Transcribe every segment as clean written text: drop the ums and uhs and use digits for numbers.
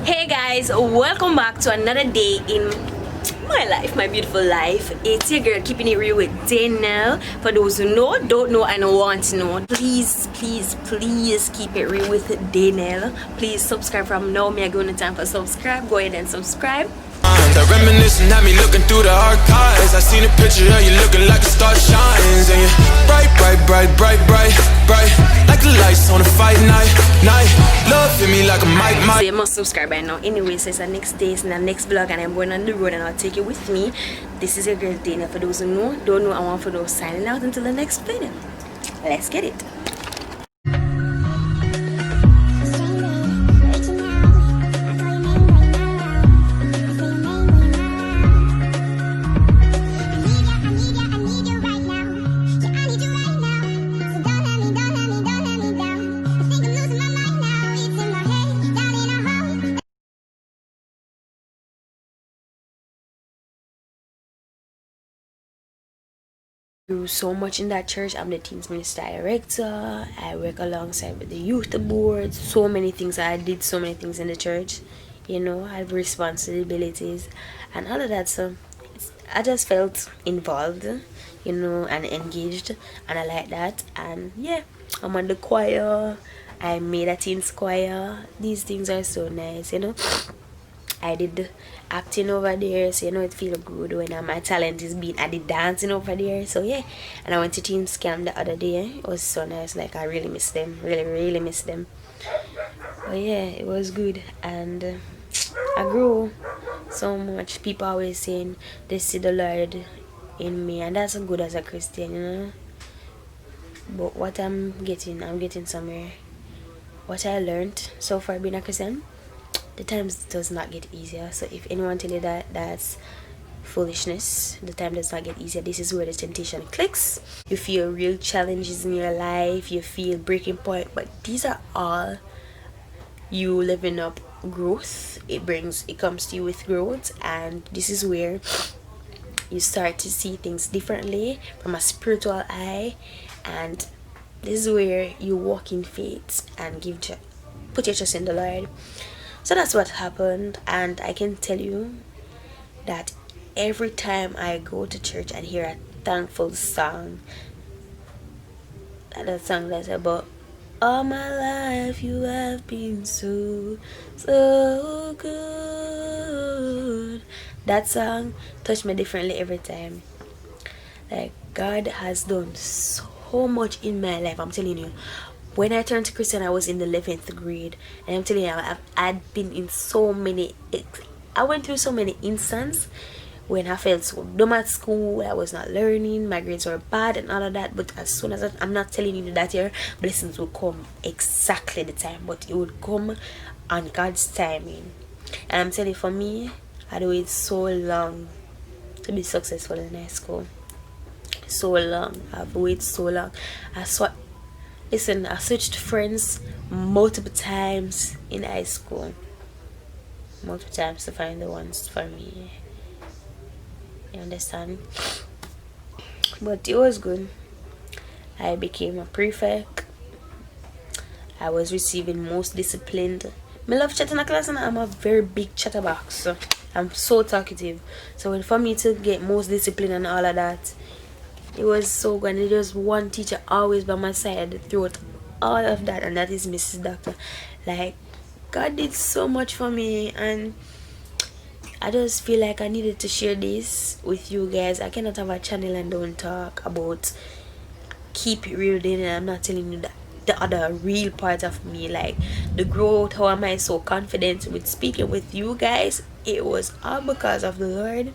Hey guys, welcome back to another day in my life, my beautiful life. It's your girl keeping it real with Dainelle. For those who know, don't know, and want to know, please keep it real with Dainelle. Please subscribe from now. Me, I go on time for subscribe. Go ahead and subscribe. The reminiscing had me looking through the archives. I seen a picture of you looking like the star shines, and you're bright, like the lights on a fight night. Love hit me like a mic. So you must subscribe by now. Anyway, so it's the next day, it's the next vlog, and I'm going on the road, and I'll take you with me. This is your girl Dana. For those who know, don't know, I want for those signing out until the next video. Let's get it. Grew so much in that church. I'm the teens minister director. I work alongside with the youth board. So many things. I did so many things in the church. You know, I have responsibilities and all of that. So I just felt involved, you know, and engaged, and I like that. And yeah, I'm on the choir. I made a teens choir. These things are so nice, you know. I did acting over there, so you know it feels good when my talent is being. I did dancing over there, so yeah. And I went to Team Scam the other day. It was so nice. Like, I really miss them, really miss them. But yeah, it was good, and I grew so much. People always saying they see the Lord in me, and that's good as a Christian, you know. But what I'm getting somewhere. What I learned so far being a Christian, the times does not get easier. So if anyone tell you that, that's foolishness. The time does not get easier. This is where the temptation clicks. You feel real challenges in your life, you feel breaking point, but these are all you living up growth. It comes to you with growth, and this is where you start to see things differently from a spiritual eye, and this is where you walk in faith and put your trust in the Lord. So that's what happened, and I can tell you that every time I go to church and hear a thankful song, that song that's about all my life you have been so good, that song touched me differently every time. Like, God has done so much in my life. I'm telling you, when I turned to Christian, I was in the 11th grade, and I'm telling you, I'd been in so many, I went through so many instances when I felt so dumb at school. I was not learning, my grades were bad and all of that. But as soon as I'm not telling you that your blessings will come exactly the time, but it would come on God's timing. And I'm telling you, for me, I'd waited so long to be successful in high school. So long. I've waited so long. Listen, I switched friends multiple times in high school. Multiple times to find the ones for me. You understand? But it was good. I became a prefect. I was receiving most disciplined. I love chatting in a class, and I'm a very big chatterbox. So I'm so talkative. So for me to get most discipline and all of that, it was so good. And there's one teacher always by my side throughout all of that, and that is Mrs. Doctor. Like, God did so much for me, and I just feel like I needed to share this with you guys. I cannot have a channel and don't talk about keep it real then, and I'm not telling you that the other real part of me, like the growth. How am I so confident with speaking with you guys? It was all because of the Lord.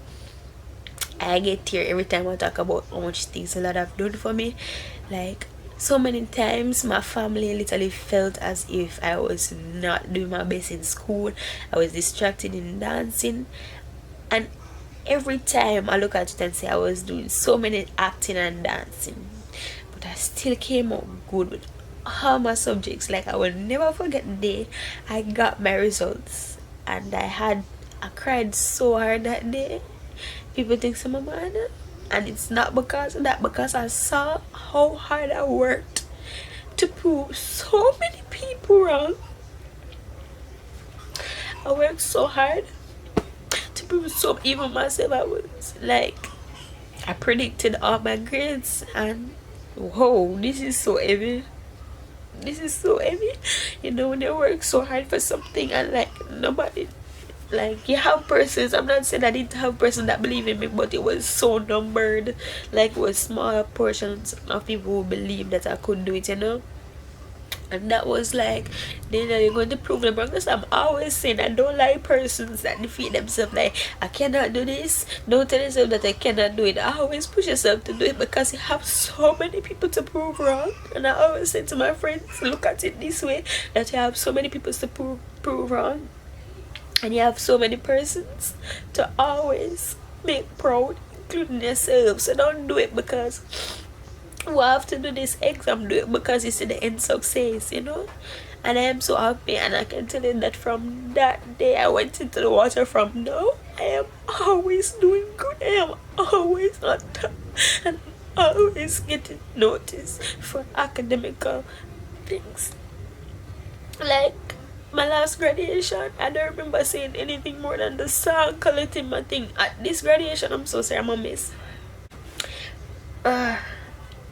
I get here every time I talk about how much things the Lord have done for me. Like, so many times my family literally felt as if I was not doing my best in school. I was distracted in dancing, and every time I look at it and say I was doing so many acting and dancing, but I still came out good with all my subjects. Like, I will never forget the day I got my results, and I cried so hard that day. People think I'm a man, and it's not because of that, because I saw how hard I worked to prove so many people wrong. I worked so hard to prove so even myself. I was like, I predicted all my grades, and whoa, this is so heavy. This is so heavy. You know, when you work so hard for something and like nobody, like you have persons, I'm not saying I didn't have persons that believe in me, but it was so numbered. Like it was small portions of people who believed that I could do it, you know. And that was like, then you're going to prove them wrong. Because I'm always saying I don't like persons that defeat themselves. Like, I cannot do this. Don't tell yourself that I cannot do it. I always push yourself to do it because you have so many people to prove wrong. And I always say to my friends, look at it this way, that you have so many people to prove wrong. And you have so many persons to always make proud, including yourself. So don't do it because we have to do this exam, do it because you see the end success, you know. And I am so happy, and I can tell you that from that day I went into the water, from now I am always doing good. I am always on top, and always getting noticed for academical things. Like my last graduation, I don't remember saying anything more than the song collecting my thing. At this graduation, I'm so sorry, I'm a miss.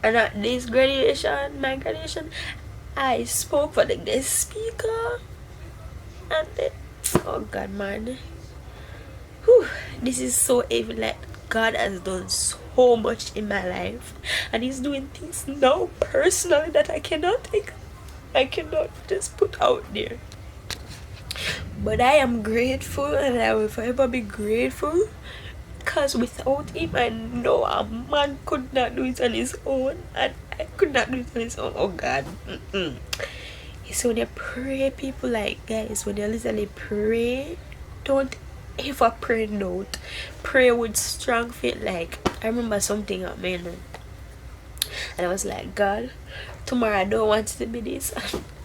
And at this graduation, my graduation, I spoke for the guest speaker. And then, oh God, man. Whew, this is so heavy. Like, God has done so much in my life. And He's doing things now personally that I cannot just put out there. But I am grateful, and I will forever be grateful. Because without him, I know a man could not do it on his own, and I could not do it on his own. Oh God. So when you pray, people, like, guys, when you literally pray, don't ever pray not. Pray with strong faith. Like, I remember something happened, and I was like, God, tomorrow I don't want it to be this.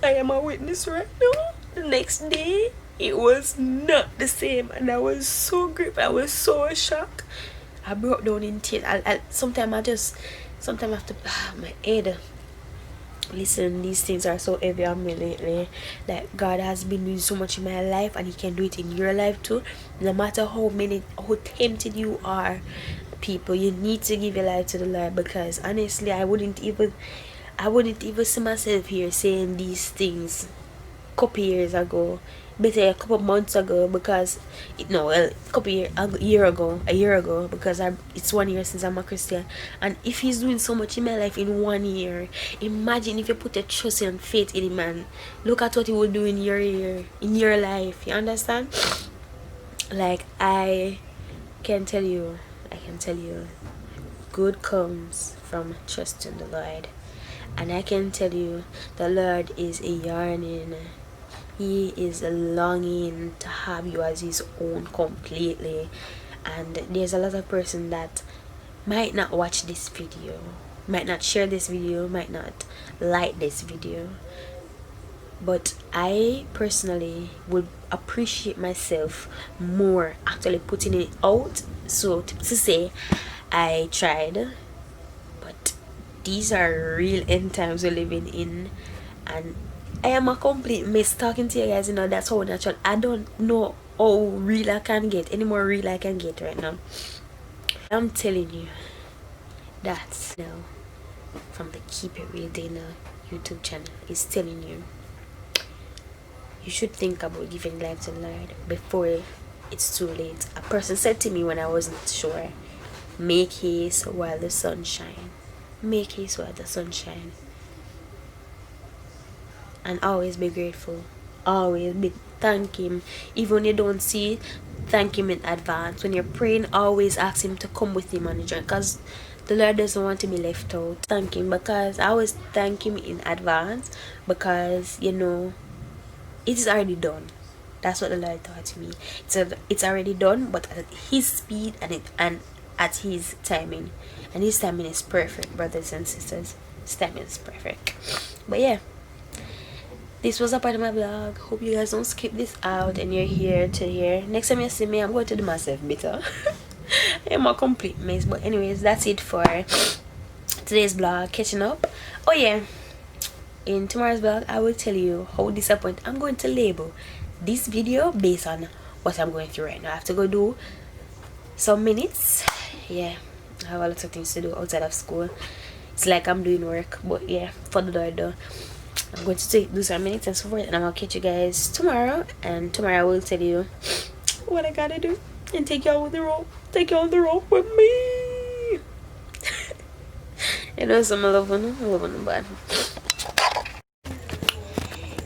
I am a witness right now. The next day, it was not the same, and I was so grateful. I was so shocked. I broke down in tears. Sometimes I have to, my head. Listen, these things are so heavy on me lately. Like, God has been doing so much in my life, and He can do it in your life too. No matter how tempted you are, people, you need to give your life to the Lord, because honestly, I wouldn't even see myself here saying these things couple years ago, better a couple months ago, because a year ago, because it's 1 year since I'm a Christian. And if He's doing so much in my life in 1 year, imagine if you put your trust and faith in Him, man. Look at what He will do in your year, in your life. You understand? Like, I can tell you, good comes from trusting the Lord. And I can tell you, the Lord is a yearning. He is longing to have you as His own completely. And there's a lot of person that might not watch this video, might not share this video, might not like this video. But I personally would appreciate myself more actually putting it out. So to say, I tried. But these are real end times we're living in, and I am a complete mess talking to you guys. You know, that's how natural. I don't know how real I can get, any more real I can get right now. I'm telling you, that's now from the Keep It Real Dainelle YouTube channel is telling you, you should think about giving life to the Lord before it's too late. A person said to me when I wasn't sure, make haste while the sun shines. Make haste while the sun shines. And always be grateful. Always be thank Him. Even when you don't see it, thank Him in advance. When you're praying, always ask Him to come with Him on the journey, because the Lord doesn't want to be left out. Thank Him, because I always thank Him in advance, because you know it is already done. That's what the Lord taught me. It's already done, but at His speed and at His timing. And His timing is perfect, brothers and sisters. His timing is perfect. But yeah, this was a part of my vlog. Hope you guys don't skip this out and you're here to hear. Next time you see me, I'm going to do myself better. I'm a complete mess. But anyways, that's it for today's vlog. Catching up. Oh yeah, in tomorrow's vlog, I will tell you how disappointed I'm going to label this video based on what I'm going through right now. I have to go do some minutes. Yeah, I have a lot of things to do outside of school. It's like I'm doing work, but yeah, for the door, I'm going to do some minutes and so forth, and I'm gonna catch you guys tomorrow. And tomorrow I will tell you what I gotta do and take y'all on the road. Take y'all on the road with me. You know, some love on the bad.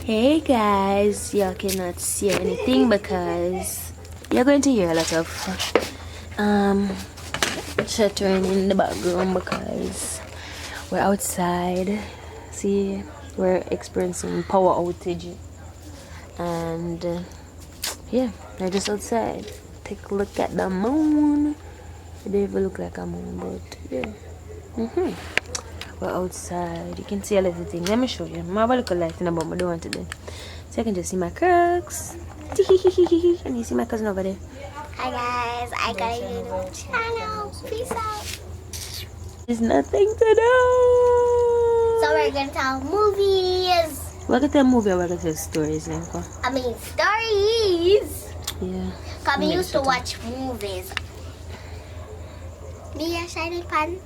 Hey guys, y'all cannot see anything because you're going to hear a lot of chattering in the background because we're outside. See, we're experiencing power outage, and yeah, they're just outside. Take a look at the moon. It don't even look like a moon, but yeah. We're outside. You can see a little thing. Let me show you. I have a little light in the bottom. I don't want to do. So you can just see my crocs. And you see my cousin over there. Hi guys, I got a YouTube channel. Peace out. There's nothing to do. So we're gonna tell movies. We're gonna tell movie or we're gonna tell stories, Lenko? I mean stories. Yeah. Cause we used to watch movies. Me a shiny pan.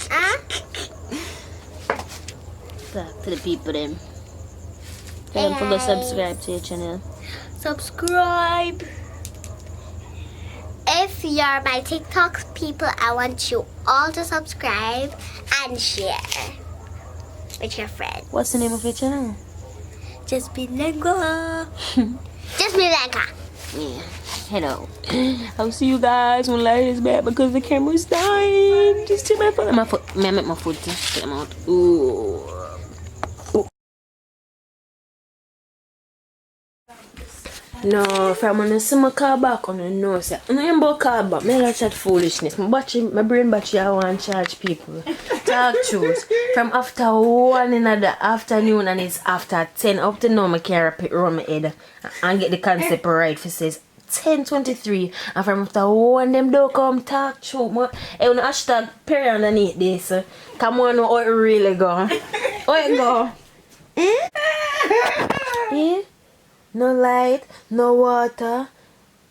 Huh? Talk to the people then. Hey Don't forget to guys. subscribe to your channel. Subscribe. If you're my TikTok people, I want you all to subscribe and share with your friends. What's the name of your channel? Just be Lenka. Just be Lenka. Yeah. Hello. I'll see you guys when light is back because the camera's dying. Just take my foot. My foot. I make my foot. Get them out. Ooh. No, from when I see my car back on the nose, I know about car back. I don't chat foolishness. My brain battery, I want to charge people. Talk truth. From after 1 in the afternoon and it's after 10 up to now, I can't run my head and get the concept right. For says 10:23, and from after 1 them don't come talk truth. Hey, when hashtag Perry underneath this, come on, how it really go? How it go? Yeah? No light, no water.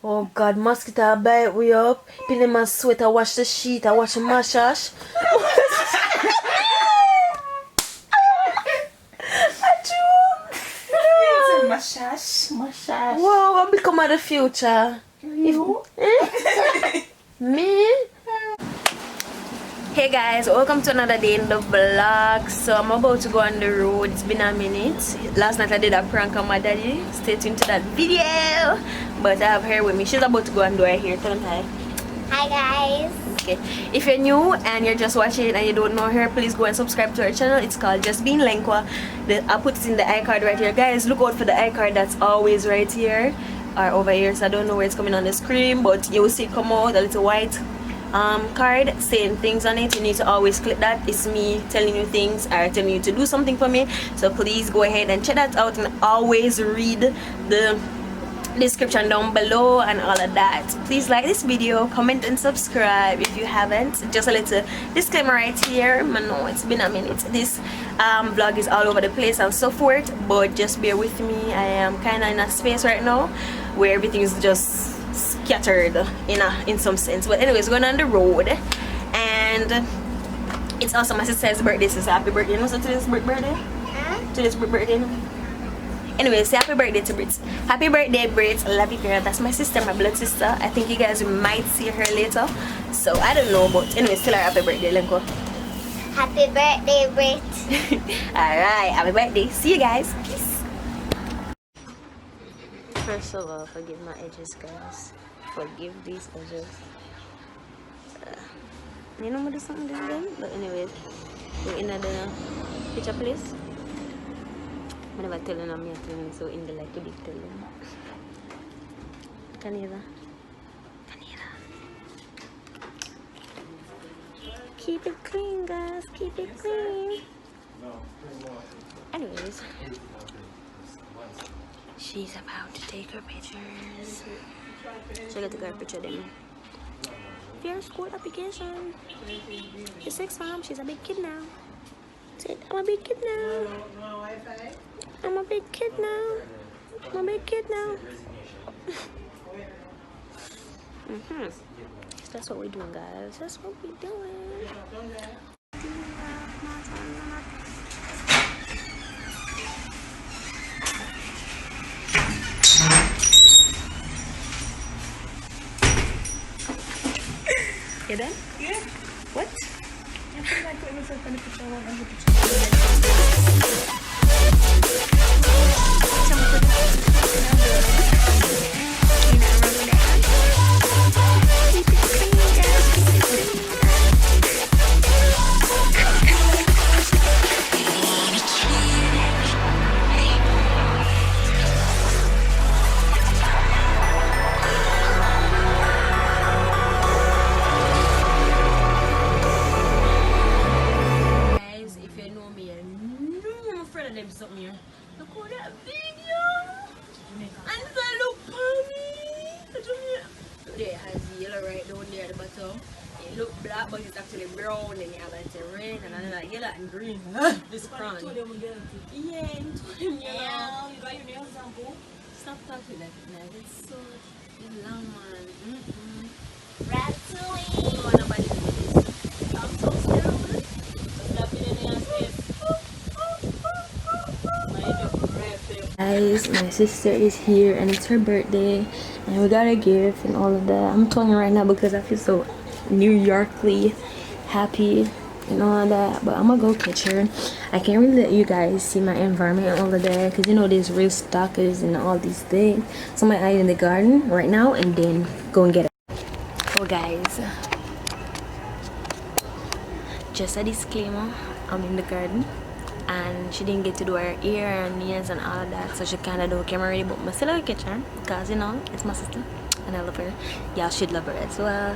Oh God, mosquito bite we up. Pin in my sweat, I wash the sheet, I wash the massage. Massage. Wow, what become of the future? You? Me? Hey guys, welcome to another day in the vlog. So I'm about to go on the road. It's been a minute. Last night I did a prank on my daddy. Stay tuned to that video. But I have her with me. She's about to go and do her hair. Tell them hi. Hi guys. Okay. If you're new and you're just watching and you don't know her, please go and subscribe to her channel. It's called Just Being Lenkwa. I'll put it in the iCard right here. Guys, look out for the iCard that's always right here or over here. So I don't know where it's coming on the screen, but you will see it come out, a little white card saying things on it. You need to always click that. It's me telling you things or telling you to do something for me. So please go ahead and check that out and always read the description down below and all of that. Please like this video, comment and subscribe if you haven't. Just a little disclaimer right here. I know it's been a minute. This vlog is all over the place and so forth, but just bear with me. I am kind of in a space right now where everything is just scattered in some sense. But anyways, going on the road, and it's also my sister's birthday. So happy birthday. You know, so today's birthday. Today's birthday. Anyways, happy birthday to Brits. Happy birthday, Brits. I love you, girl. That's my sister, my blood sister. I think you guys might see her later, so I don't know, but anyways, tell her happy birthday, Lenko. Happy birthday, Brits. Alright, happy birthday. See you guys. Peace. First of all, forgive my edges, guys. Forgive these edges. You know, I'm gonna do something different. But anyways, we're in the picture place. I never tell them I'm telling, so in the like a big tell them. Canada. Keep it clean, guys. Keep it clean. Anyways, she's about to take her pictures. She got to take her picture then. Fair school application. She's 6 mom. She's a big kid now. I'm a big kid now. I'm a big kid now. I'm a big kid now. That's what we're doing, guys. That's what we're doing. You done? Yeah. What? I feel like putting myself in the picture. I want to Guys, if you know me, I know I'm afraid of them something here. Look how that video! And so look funny! There has yellow right down there at the bottom. It look black, but it's actually brown. Then you have like red, and then like yellow and green. This crown. Yeah, yeah. You got your nails done, boo? Stop talking like that. It's so long, man. Ratatouille. Oh, nobody do this. I'm so scared. Stop it in your face. Guys, my sister is here and it's her birthday and we got a gift and all of that. I'm talking right now because I feel so New Yorkly happy and all of that, but I'm gonna go catch her. I can't really let you guys see my environment and all of that because you know there's real stalkers and all these things. So I'm gonna hide in the garden right now and then go and get it. Oh guys, just a disclaimer, I'm in the garden and she didn't get to do her ear and nails and all of that, so she kind of do camera ready, but I still have to catch her because you know it's my sister and I love her. Y'all should love her as well.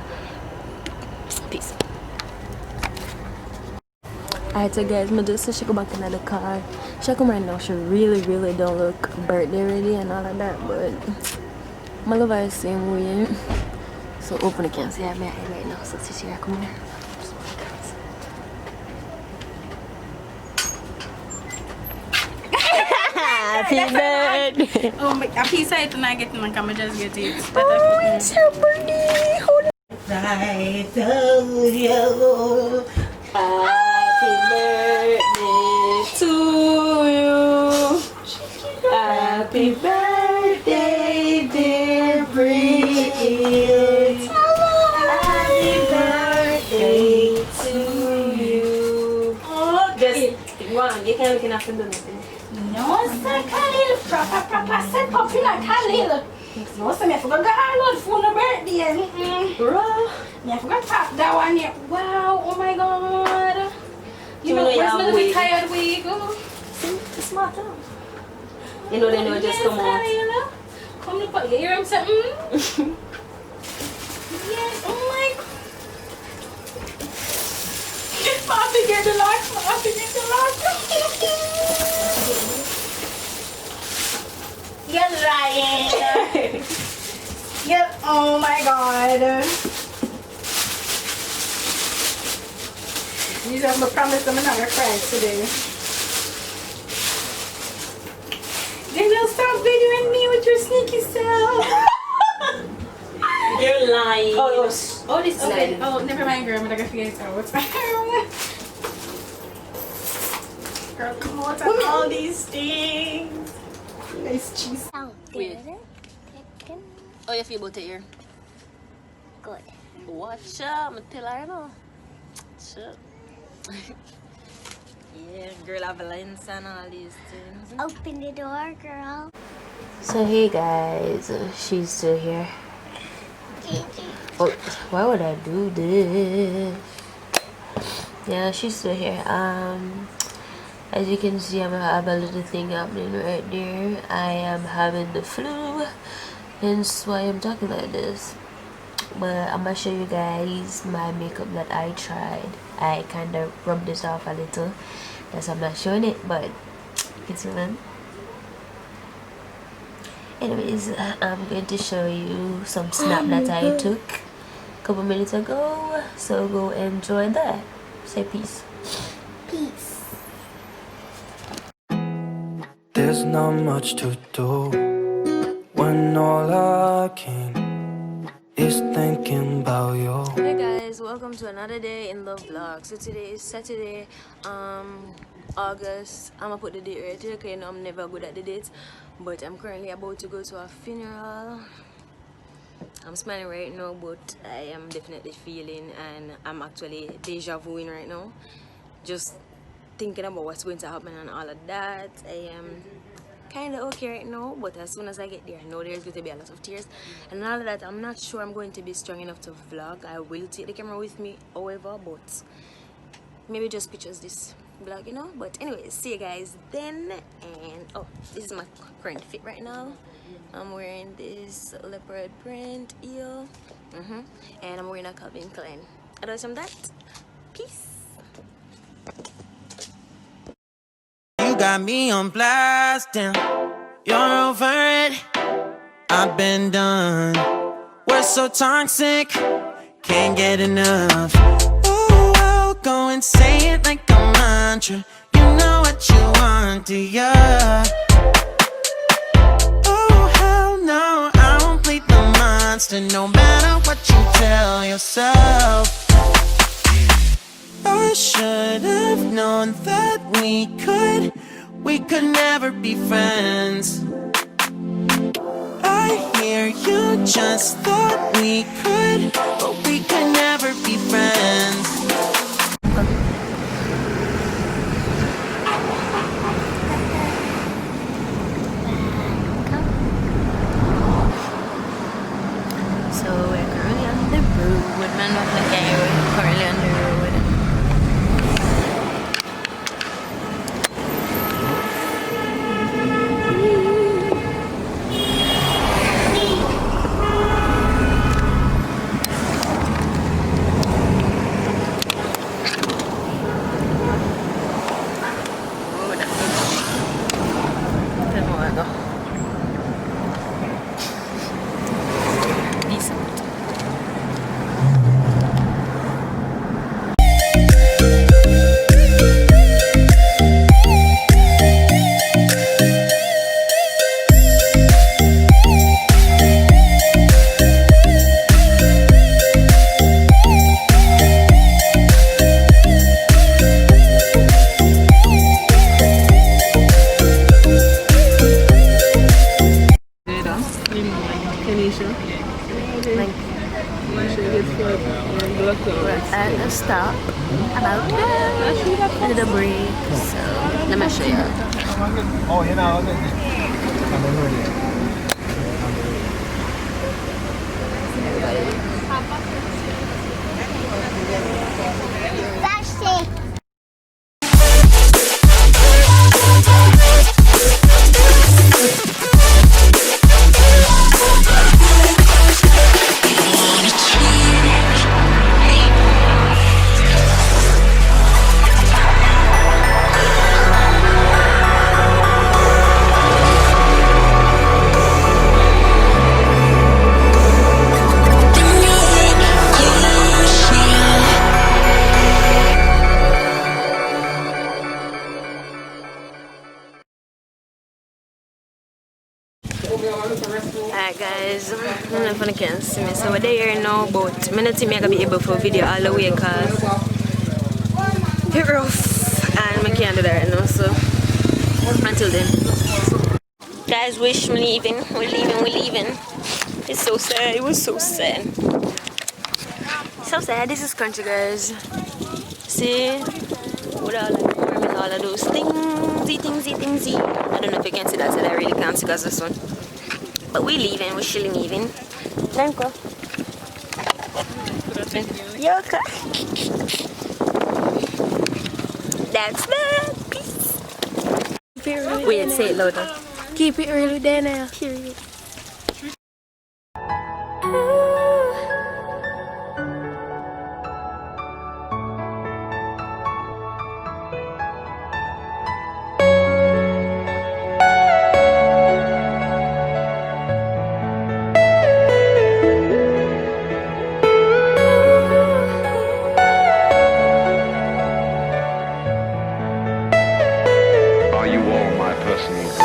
Peace. Alright, so guys, my sister should go back into the car. She come right now, she really don't look birthday ready and all of that, but I love her the same way. So open the camera, see her right now, so she's here, come here. Happy birthday! Oh, a piece of it and I get one, come and just get it. Oh, it's her birthday! Hold on. I told you. Happy birthday to you. Happy birthday, dear Bridget. Happy birthday to you. Oh, Just one, you can't look after nothing. no, sir, Khalil. Proper set up in a Khalil. No, sir, I forgot Khalil for the birthday. Bro. I forgot tap that one here. Wow, oh my god. You know, know where's your my wig. tired wig? Oh. See, it's smart too. You know they know just Yes, come out. Khalil. Come look at you hear him say, Yes, oh my god. I have to get the lock. I have to get the lock. You're lying. Yep, oh my god. These are my promise I'm not gonna cry today. Then you'll stop videoing me with your sneaky self. You're lying. Oh, this is Okay. lying. Oh, never mind, girl. I'm not gonna figure it out. What's my girl, come on, on all these things. Nice cheese. Sound Wait. good. Oh, you feel about it here? Good. Watch out, I'm tell her now. Shut. Yeah, girl have lines and all these things. Open the door, girl. So hey guys, she's still here. Oh, why would I do this? Yeah, she's still here. As you can see, I have a little thing happening right there. I am having the flu, hence why I'm talking like this. But I'm gonna show you guys my makeup that I tried. I kind of rubbed this off a little. That's why I'm not showing it, but it's fun. Anyways, I'm going to show you some snap that I took a couple minutes ago. So go enjoy that. Say peace. Peace. There's not much to do. when all I can is thinking about you. Hey guys, welcome to another day in the vlog. So today is Saturday, August. I'm gonna put the date right here because you know I'm never good at the dates. But I'm currently about to go to a funeral. I'm smiling right now, but I am definitely feeling, and I'm actually deja vuing right now. Just thinking about what's going to happen and all of that. I am kind of okay right now, but as soon as I get there, I know there's going to be a lot of tears and all of that. I'm not sure I'm going to be strong enough to vlog. I will take the camera with me, however, but maybe just pictures this vlog, you know. But anyways, see you guys then. And oh, this is my current fit right now. I'm wearing this leopard print heel, and I'm wearing a Calvin Klein. Otherwise from that, peace. You got me on blast, damn. You're over it. I've been done. We're so toxic, can't get enough. Ooh, I'll go and say it like a mantra. You know what you want, do ya? Oh, hell no, I won't play the monster, no matter what you tell yourself. I should have known that we could never be friends. I hear you just thought we could, but we could never be friends. So we're currently on the road. Man, not like we're currently on the road. We're at a stop about to do the break, so let me show you. That's it. Alright guys, I don't know if you can see me, so we're there now, but I'm not think I'm gonna be able to video all the way because it's rough and I can't do that right now, so until then. Guys, wish me leaving, we're leaving. It's so sad, it was so sad. So sad, this is country guys. See? With all of those thingsy. I don't know if you can see that, so I really can't see because this one. But we're leaving, we're chilling leaving. Lenko. Yoka. That's that. Peace. Wait, say it louder. Keep it real with Dainelle. Period. Are you all my personal grief?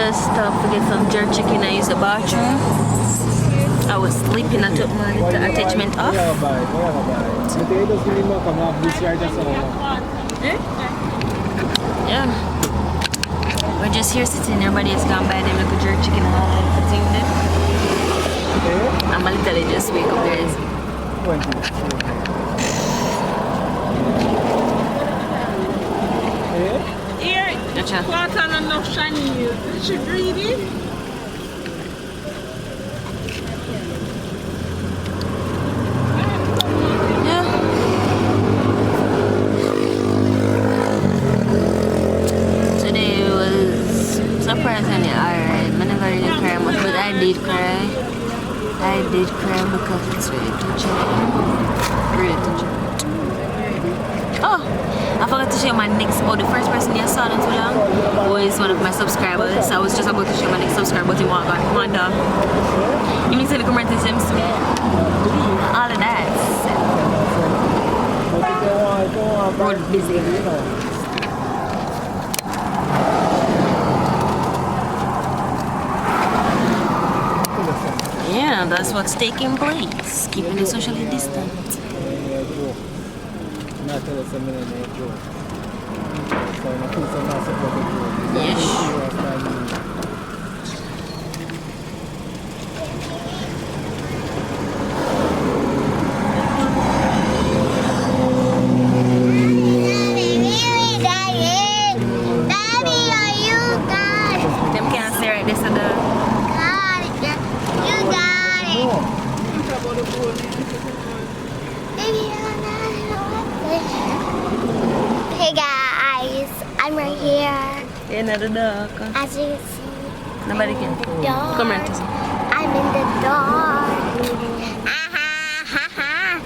just stopped to get some jerk chicken. I used the bathroom. I was sleeping. I took my little attachment off. Yeah. We're just here sitting. Everybody has gone by them little jerk chicken and all that thing there. I'm a little just wake up guys. Here, Gotcha. what on enough shiny you? Is she greedy? Yeah. Today was surprisingly alright. I never really cry much, but I did cry. I did cry because it's really touching. Really touching. Oh, I forgot to share my next. Oh, the first person you saw not too long was one of my subscribers. I was just about to share my next subscriber, but he won't go. Wanda. You mean to come right to him? All of that. Road busy. Yeah, that's what's taking place. Keeping it socially distant. Yes. Daddy, are you God? Them can't say right this and the. God, you got it. Baby, hey guys, I'm right here. Another dog. As you can see, Nobody can. dark. Come right. I'm in the dark. Aha, ha, ha.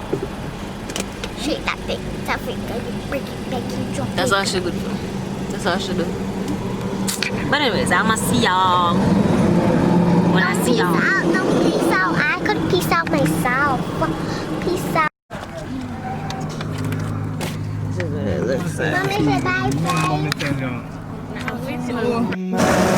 Shake that thing. That thing. Break it, make you drop That's it. all she good for. That's all she do. But anyways, I'ma see y'all when I see Peace y'all. out. No, peace out. I could peace out myself. Peace out. Mommy, say bye, bye.